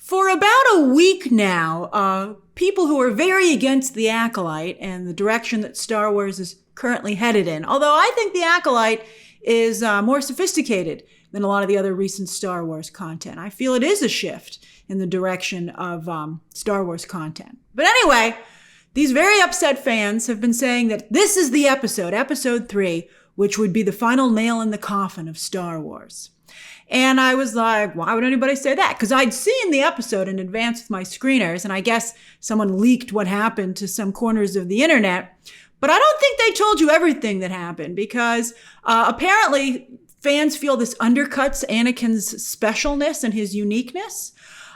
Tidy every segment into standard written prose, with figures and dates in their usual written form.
For about a week now, people who are very against the Acolyte and the direction that Star Wars is currently headed in, although I think the Acolyte is more sophisticated than a lot of the other recent Star Wars content. I feel it is a shift in the direction of Star Wars content. But anyway, these very upset fans have been saying that this is the episode 3, which would be the final nail in the coffin of Star Wars. And I was like, why would anybody say that? Because I'd seen the episode in advance with my screeners, and I guess someone leaked what happened to some corners of the internet. But I don't think they told you everything that happened, because apparently fans feel this undercuts Anakin's specialness and his uniqueness.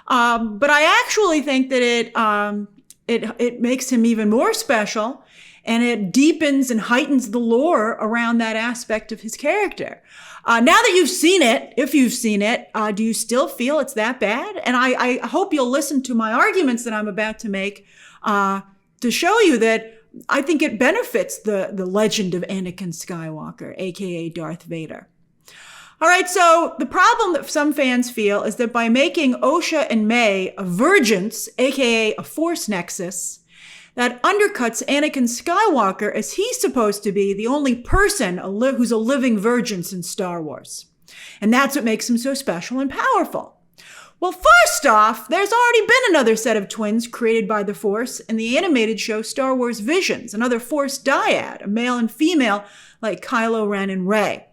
But I actually think that it makes him even more special, and it deepens and heightens the lore around that aspect of his character. Now that you've seen it, if you've seen it, do you still feel it's that bad? And I hope you'll listen to my arguments that I'm about to make to show you that I think it benefits the legend of Anakin Skywalker, aka Darth Vader. All right, so the problem that some fans feel is that by making Osha and Mae a Vergence, aka a Force Nexus, that undercuts Anakin Skywalker as he's supposed to be the only person who's a living Vergence in Star Wars. And that's what makes him so special and powerful. Well, first off, there's already been another set of twins created by the Force in the animated show Star Wars Visions, another Force dyad, a male and female like Kylo Ren and Rey.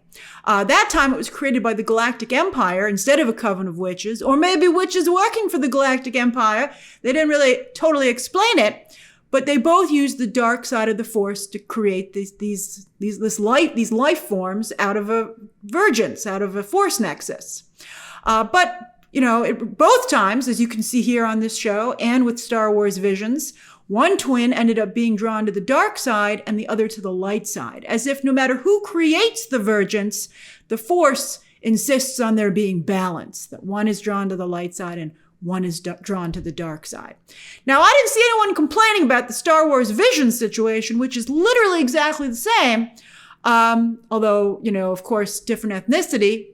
That time it was created by the Galactic Empire instead of a coven of witches, or maybe witches working for the Galactic Empire. They didn't really totally explain it. But they both used the dark side of the Force to create these life forms out of a Vergence, out of a Force Nexus. But both times, as you can see here on this show and with Star Wars Visions, one twin ended up being drawn to the dark side and the other to the light side, as if no matter who creates the Vergence, the Force insists on there being balance, that one is drawn to the light side and one is drawn to the dark side. Now, I didn't see anyone complaining about the Star Wars Vision situation, which is literally exactly the same. Although, of course, different ethnicity.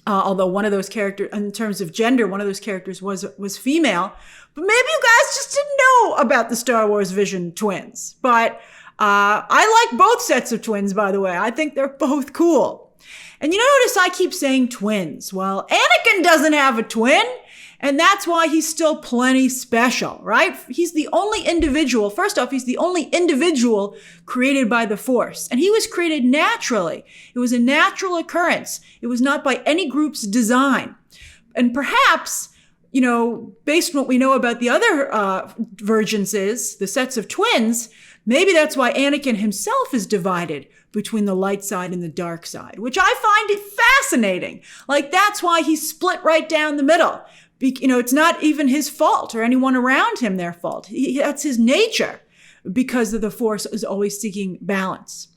Although one of those characters, in terms of gender, one of those characters was female. But maybe you guys just didn't know about the Star Wars Vision twins. But I like both sets of twins, by the way. I think they're both cool. And you notice I keep saying twins. Well, Anakin doesn't have a twin. And that's why he's still plenty special, right? He's the only individual. First off, he's the only individual created by the Force. And he was created naturally. It was a natural occurrence. It was not by any group's design. And perhaps, based on what we know about the other Vergences, the sets of twins, maybe that's why Anakin himself is divided between the light side and the dark side, which I find it fascinating. Like, that's why he's split right down the middle. It's not even his fault or anyone around him their fault. That's his nature, because of the Force is always seeking balance.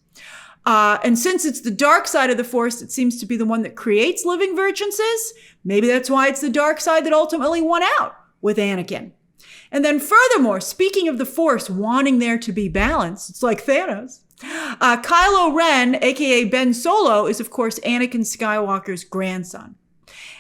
And since it's the dark side of the Force that seems to be the one that creates living Vergences, maybe that's why it's the dark side that ultimately won out with Anakin. And then furthermore, speaking of the Force wanting there to be balance, it's like Thanos. Kylo Ren, aka Ben Solo, is of course Anakin Skywalker's grandson.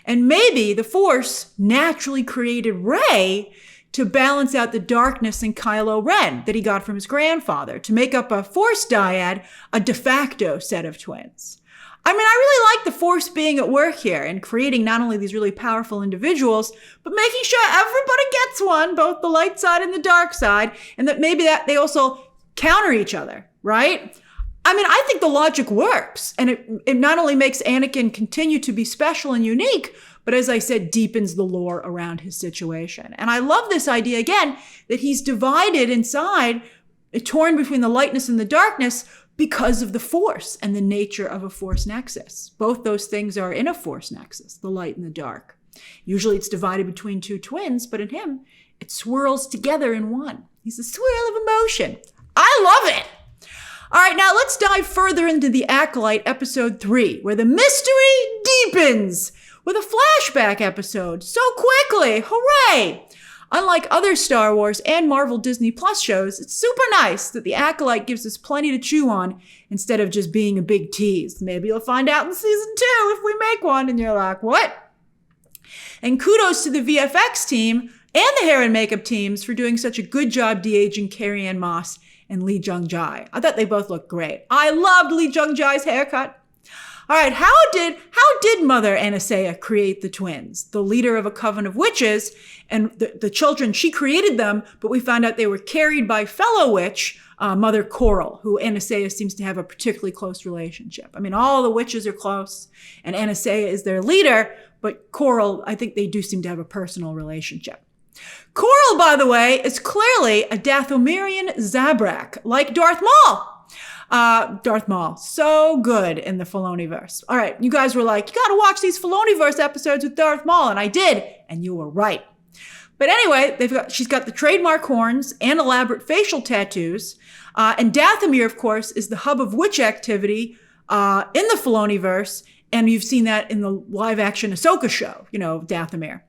And maybe the Force naturally created Rey to balance out the darkness in Kylo Ren that he got from his grandfather, to make up a Force dyad, a de facto set of twins. I mean, I really like the Force being at work here and creating not only these really powerful individuals, but making sure everybody gets one, both the light side and the dark side, and that maybe that they also counter each other, right? I mean, I think the logic works, and it not only makes Anakin continue to be special and unique, but as I said, deepens the lore around his situation. And I love this idea, again, that he's divided inside, torn between the lightness and the darkness because of the Force and the nature of a Force Nexus. Both those things are in a Force Nexus, the light and the dark. Usually it's divided between two twins, but in him, it swirls together in one. He's a swirl of emotion. I love it. All right, now let's dive further into the Acolyte episode 3, where the mystery deepens with a flashback episode so quickly. Hooray! Unlike other Star Wars and Marvel Disney Plus shows, it's super nice that the Acolyte gives us plenty to chew on instead of just being a big tease. Maybe you'll find out in season 2 if we make one and you're like, what? And kudos to the VFX team and the hair and makeup teams for doing such a good job de-aging Carrie-Anne Moss and Lee Jung-jae. I thought they both looked great. I loved Lee Jung-jae's haircut. All right, how did Mother Aniseya create the twins, the leader of a coven of witches, and the children? She created them, but we found out they were carried by fellow witch, Mother Koril, who Aniseya seems to have a particularly close relationship. I mean, all the witches are close, and Aniseya is their leader, but Koril, I think they do seem to have a personal relationship. Koril, by the way, is clearly a Dathomirian Zabrak, like Darth Maul. Darth Maul, so good in the Filoniverse. All right, you guys were like, you gotta watch these Filoniverse episodes with Darth Maul, and I did, and you were right. But anyway, she's got the trademark horns and elaborate facial tattoos, and Dathomir, of course, is the hub of witch activity in the Filoniverse, and you've seen that in the live-action Ahsoka show, Dathomir.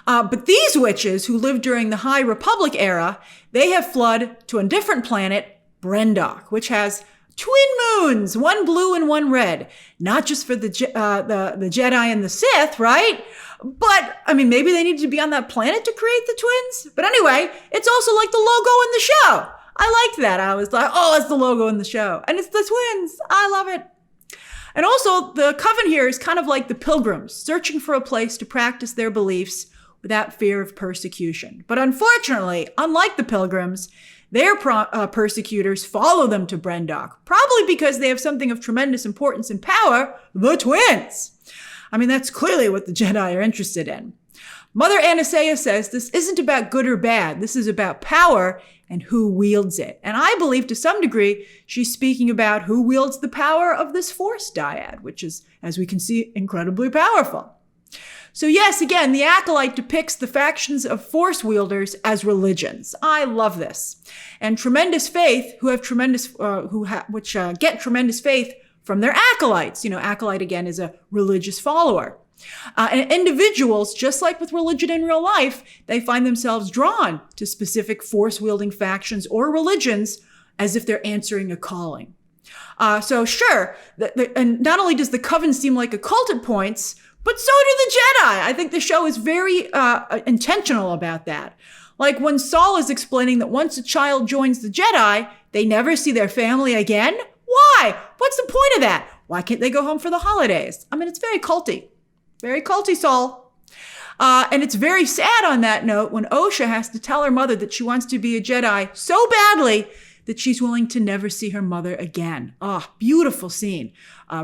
But these witches who lived during the High Republic era, they have fled to a different planet, Brendok, which has twin moons, one blue and one red, not just for the Jedi and the Sith, right? But, I mean, maybe they needed to be on that planet to create the twins. But anyway, it's also like the logo in the show. I liked that. I was like, oh, it's the logo in the show. And it's the twins. I love it. And also, the coven here is kind of like the pilgrims, searching for a place to practice their beliefs without fear of persecution. But unfortunately, unlike the pilgrims, their persecutors follow them to Brendok, probably because they have something of tremendous importance and power, the twins. I mean, that's clearly what the Jedi are interested in. Mother Aniseya says this isn't about good or bad. This is about power and who wields it. And I believe to some degree, she's speaking about who wields the power of this Force dyad, which is, as we can see, incredibly powerful. So yes, again, the Acolyte depicts the factions of Force wielders as religions. I love this. And tremendous faith, get tremendous faith from their acolytes. Acolyte again is a religious follower. And individuals, just like with religion in real life, they find themselves drawn to specific Force-wielding factions or religions as if they're answering a calling. So sure, and not only does the Coven seem like a cult at points, but so do the Jedi. I think the show is very intentional about that. Like when Saul is explaining that once a child joins the Jedi, they never see their family again. Why? What's the point of that? Why can't they go home for the holidays? I mean, it's very culty. Very culty, Saul. And it's very sad on that note when Osha has to tell her mother that she wants to be a Jedi so badly that she's willing to never see her mother again. Beautiful scene.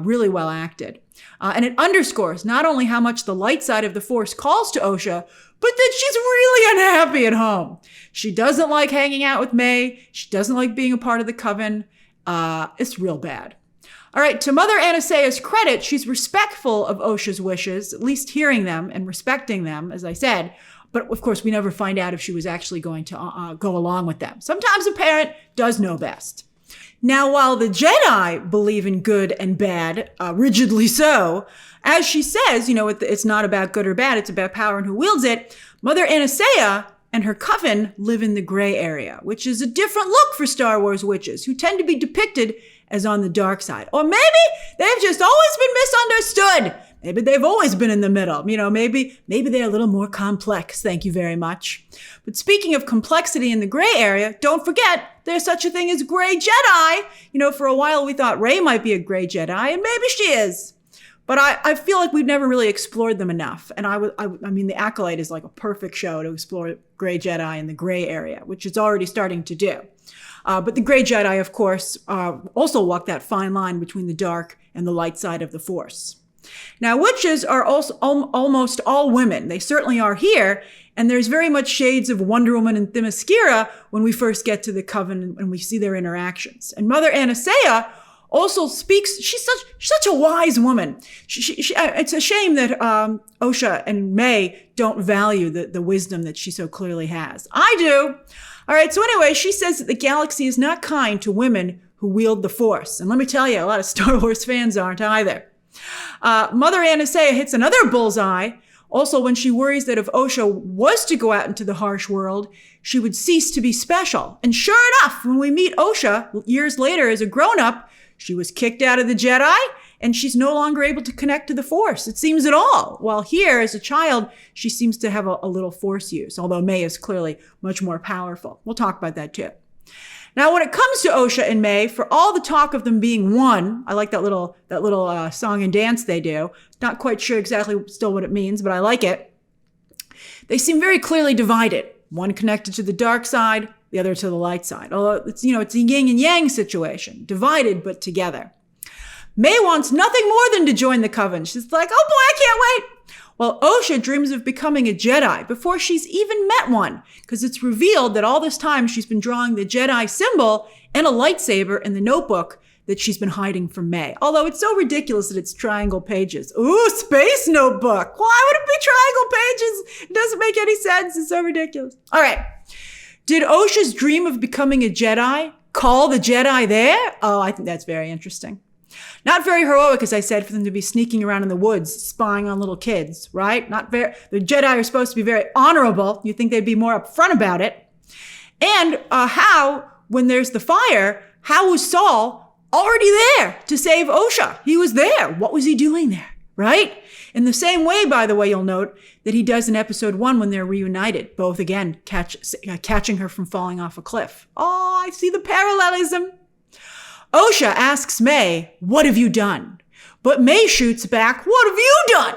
Really well acted. And it underscores not only how much the light side of the Force calls to Osha, but that she's really unhappy at home. She doesn't like hanging out with May. She doesn't like being a part of the Coven. It's real bad. All right, to Mother Aniseya's credit, she's respectful of Osha's wishes, at least hearing them and respecting them, as I said. But of course, we never find out if she was actually going to go along with them. Sometimes a parent does know best. Now, while the Jedi believe in good and bad, rigidly so, as she says, it's not about good or bad, it's about power and who wields it, Mother Aniseya and her coven live in the gray area, which is a different look for Star Wars witches, who tend to be depicted as on the dark side. Or maybe they've just always been misunderstood. Maybe they've always been in the middle. Maybe they're a little more complex. Thank you very much. But speaking of complexity in the gray area, don't forget there's such a thing as gray Jedi. For a while we thought Rey might be a gray Jedi, and maybe she is. But I feel like we've never really explored them enough. And I mean, The Acolyte is like a perfect show to explore gray Jedi in the gray area, which it's already starting to do. But the gray Jedi, of course, also walk that fine line between the dark and the light side of the Force. Now, witches are also almost all women. They certainly are here. And there's very much shades of Wonder Woman and Themyscira when we first get to the Coven and we see their interactions. And Mother Aniseya also speaks, she's such a wise woman. It's a shame that Osha and May don't value the wisdom that she so clearly has. I do. All right, so anyway, she says that the galaxy is not kind to women who wield the Force. And let me tell you, a lot of Star Wars fans aren't either. Mother Aniseya hits another bullseye, also when she worries that if Osha was to go out into the harsh world, she would cease to be special. And sure enough, when we meet Osha years later as a grown-up, she was kicked out of the Jedi, and she's no longer able to connect to the Force, it seems at all. While here, as a child, she seems to have a little Force use, although May is clearly much more powerful. We'll talk about that too. Now, when it comes to Osha and May, for all the talk of them being one, I like that little song and dance they do. Not quite sure exactly still what it means, but I like it. They seem very clearly divided. One connected to the dark side, the other to the light side. Although it's a yin and yang situation, divided but together. May wants nothing more than to join the coven. She's like, oh boy, I can't wait. While Osha dreams of becoming a Jedi before she's even met one, because it's revealed that all this time she's been drawing the Jedi symbol and a lightsaber in the notebook that she's been hiding from May. Although it's so ridiculous that it's triangle pages. Ooh, space notebook. Why would it be triangle pages? It doesn't make any sense. It's so ridiculous. All right. Did Osha's dream of becoming a Jedi call the Jedi there? Oh, I think that's very interesting. Not very heroic, as I said, for them to be sneaking around in the woods, spying on little kids, right? The Jedi are supposed to be very honorable. You think they'd be more upfront about it. And how, when there's the fire, how was Saul already there to save Osha? He was there. What was he doing there, right? In the same way, by the way, you'll note that he does in episode 1 when they're reunited, both again catching her from falling off a cliff. Oh, I see the parallelism. Osha asks May, what have you done? But May shoots back, what have you done?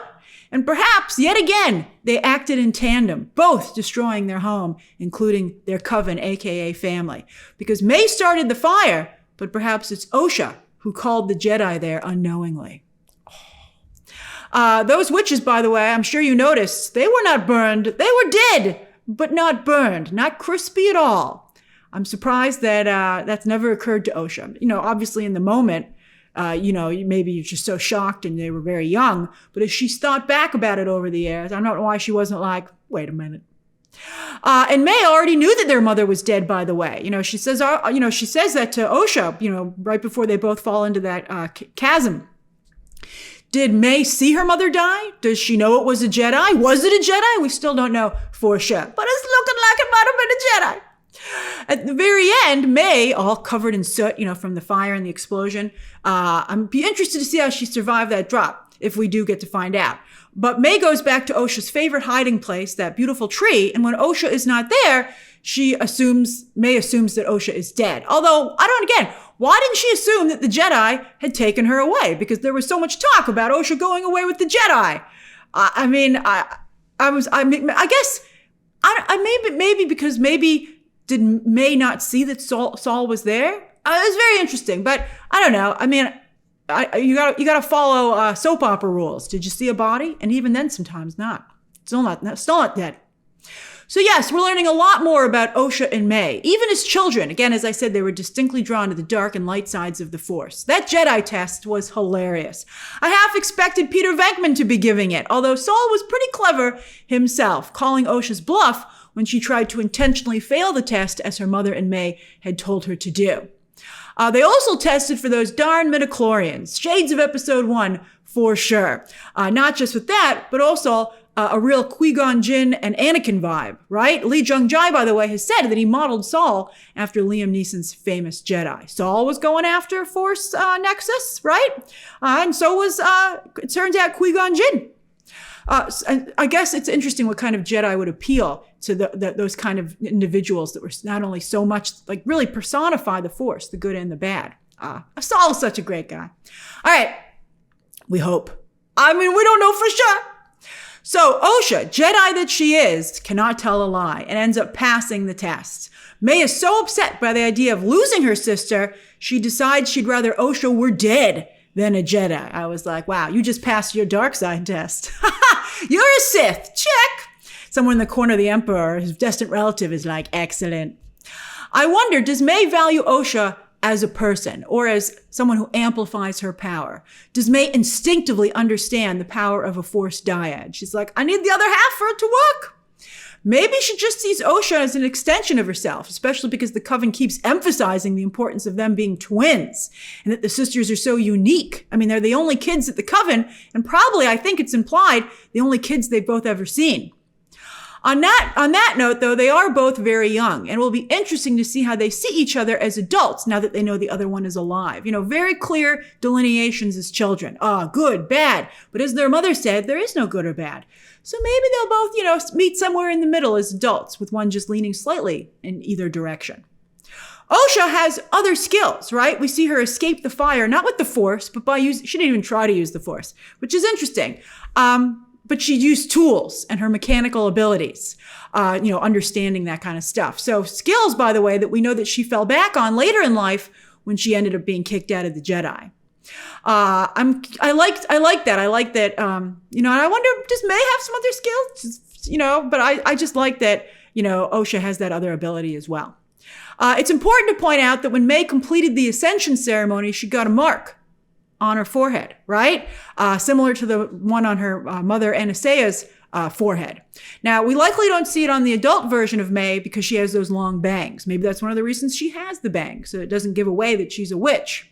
And perhaps, yet again, they acted in tandem, both destroying their home, including their coven, aka family. Because May started the fire, but perhaps it's Osha who called the Jedi there unknowingly. Those witches, by the way, I'm sure you noticed, they were not burned. They were dead, but not burned, not crispy at all. I'm surprised that that's never occurred to Osha. Obviously in the moment, maybe you're just so shocked and they were very young. But as she's thought back about it over the years, I don't know why she wasn't like, wait a minute. And May already knew that their mother was dead, by the way. She says that to Osha, right before they both fall into that chasm. Did May see her mother die? Does she know it was a Jedi? Was it a Jedi? We still don't know for sure. But it's looking like it might have been a Jedi. At the very end, May, all covered in soot, from the fire and the explosion. I'm be interested to see how she survived that drop, if we do get to find out. But May goes back to Osha's favorite hiding place, that beautiful tree. And when Osha is not there, May assumes that Osha is dead. Although, why didn't she assume that the Jedi had taken her away? Because there was so much talk about Osha going away with the Jedi. Maybe because did May not see that Saul was there? It was very interesting, but I don't know. You gotta follow soap opera rules. Did you see a body? And even then, sometimes not. Still not dead. So yes, we're learning a lot more about Osha and May. Even as children, again, as I said, they were distinctly drawn to the dark and light sides of the Force. That Jedi test was hilarious. I half expected Peter Venkman to be giving it, although Saul was pretty clever himself, calling Osha's bluff when she tried to intentionally fail the test as her mother and May had told her to do. They also tested for those darn midichlorians, shades of episode 1 for sure. Not just with that, but also a real Qui-Gon Jinn and Anakin vibe, right? Lee Jung-jae, by the way, has said that he modeled Saul after Liam Neeson's famous Jedi. Saul was going after Force Nexus, right? And so was, it turns out, Qui-Gon Jinn. I guess it's interesting what kind of Jedi would appeal to those kind of individuals that were not only so much, really personify the Force, the good and the bad. Saul is such a great guy. All right. We hope. We don't know for sure. So Osha, Jedi that she is, cannot tell a lie and ends up passing the test. May is so upset by the idea of losing her sister, she decides she'd rather Osha were dead than a Jedi. I was like, wow, you just passed your dark side test. You're a Sith. Check. Someone in the corner of the Emperor, his distant relative, is like, excellent. I wonder, does May value Osha as a person or as someone who amplifies her power? Does May instinctively understand the power of a Force dyad? She's like, I need the other half for it to work. Maybe she just sees Osha as an extension of herself, especially because the Coven keeps emphasizing the importance of them being twins and that the sisters are so unique. They're the only kids at the Coven, and probably, I think it's implied, the only kids they've both ever seen. On that note, though, they are both very young, and it will be interesting to see how they see each other as adults now that they know the other one is alive. Very clear delineations as children. Good, bad. But as their mother said, there is no good or bad. So maybe they'll both, meet somewhere in the middle as adults, with one just leaning slightly in either direction. Osha has other skills, right? We see her escape the fire, not with the Force, but she didn't even try to use the Force, which is interesting. But she used tools and her mechanical abilities, understanding that kind of stuff. So skills, by the way, that we know that she fell back on later in life when she ended up being kicked out of the Jedi. I like that. I like that, and I wonder, does May have some other skills? But I just like that, Osha has that other ability as well. It's important to point out that when May completed the Ascension ceremony, she got a mark on her forehead, right? Similar to the one on her mother Aniseya's forehead. Now, we likely don't see it on the adult version of May because she has those long bangs. Maybe that's one of the reasons she has the bangs, so it doesn't give away that she's a witch.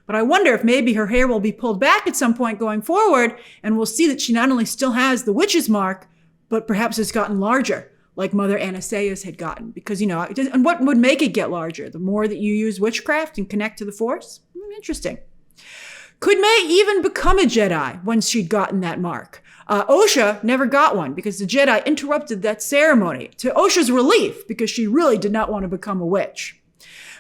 But I wonder if maybe her hair will be pulled back at some point going forward, and we'll see that she not only still has the witch's mark, but perhaps it's gotten larger, like Mother Aniseya's had gotten. Because, and what would make it get larger? The more that you use witchcraft and connect to the Force? Interesting. Could May even become a Jedi once she'd gotten that mark? Osha never got one because the Jedi interrupted that ceremony, to Osha's relief, because she really did not want to become a witch.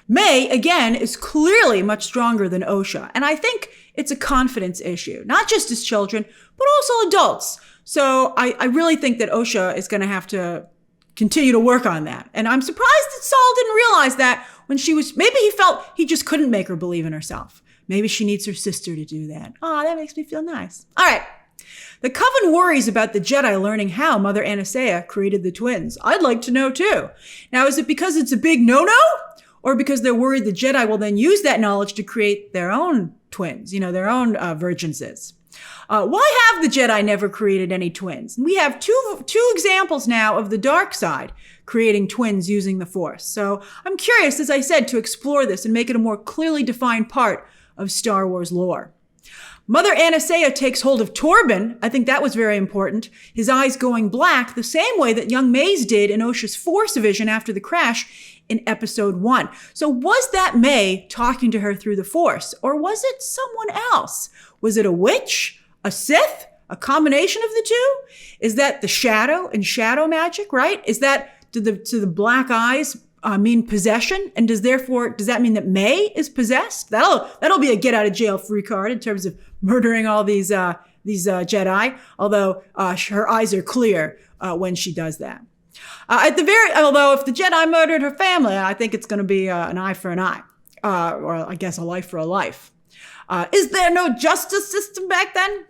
May, again, is clearly much stronger than Osha, and I think it's a confidence issue, not just as children, but also adults. So I really think that Osha is going to have to continue to work on that. And I'm surprised that Saul didn't realize that when maybe he felt he just couldn't make her believe in herself. Maybe she needs her sister to do that. That makes me feel nice. All right. The Coven worries about the Jedi learning how Mother Aniseya created the twins. I'd like to know too. Now, is it because it's a big no-no? Or because they're worried the Jedi will then use that knowledge to create their own twins, their own Vergences? Why have the Jedi never created any twins? We have two examples now of the dark side creating twins using the Force. So I'm curious, as I said, to explore this and make it a more clearly defined part of Star Wars lore. Mother Aniseya takes hold of Torben. I think that was very important. His eyes going black the same way that young May's did in Osha's Force vision after the crash in episode 1. So was that May talking to her through the Force, or was it someone else? Was it a witch, a Sith, a combination of the two? Is that the shadow and shadow magic, right? Is that, do the black eyes mean possession? And does that mean that May is possessed? That'll be a get out of jail free card in terms of murdering all these Jedi. Although her eyes are clear when she does that. Although if the Jedi murdered her family, I think it's going to be an eye for an eye, or I guess a life for a life. Is there no justice system back then?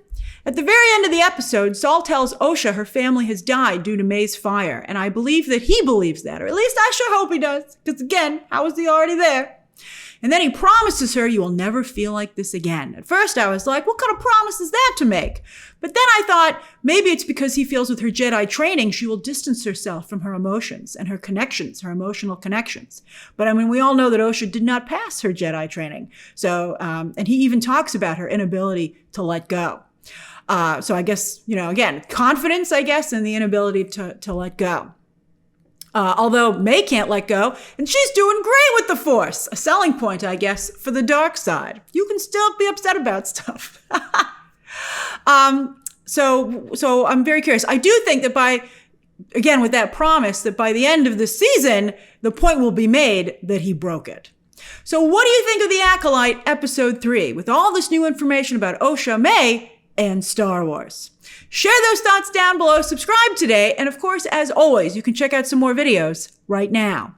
At the very end of the episode, Saul tells Osha her family has died due to May's fire, and I believe that he believes that, or at least I sure hope he does, because again, how is he already there? And then he promises her, you will never feel like this again. At first I was like, what kind of promise is that to make? But then I thought, maybe it's because he feels with her Jedi training, she will distance herself from her emotions and her connections, her emotional connections. But I mean, we all know that Osha did not pass her Jedi training. So, and he even talks about her inability to let go. So I guess, again, confidence, I guess, and the inability to let go. Although May can't let go, and she's doing great with the Force. A selling point, I guess, for the dark side. You can still be upset about stuff. So I'm very curious. I do think that with that promise, that by the end of the season, the point will be made that he broke it. So what do you think of The Acolyte Episode 3, with all this new information about Osha, May, and Star Wars? Share those thoughts down below, subscribe today, and of course, as always, you can check out some more videos right now.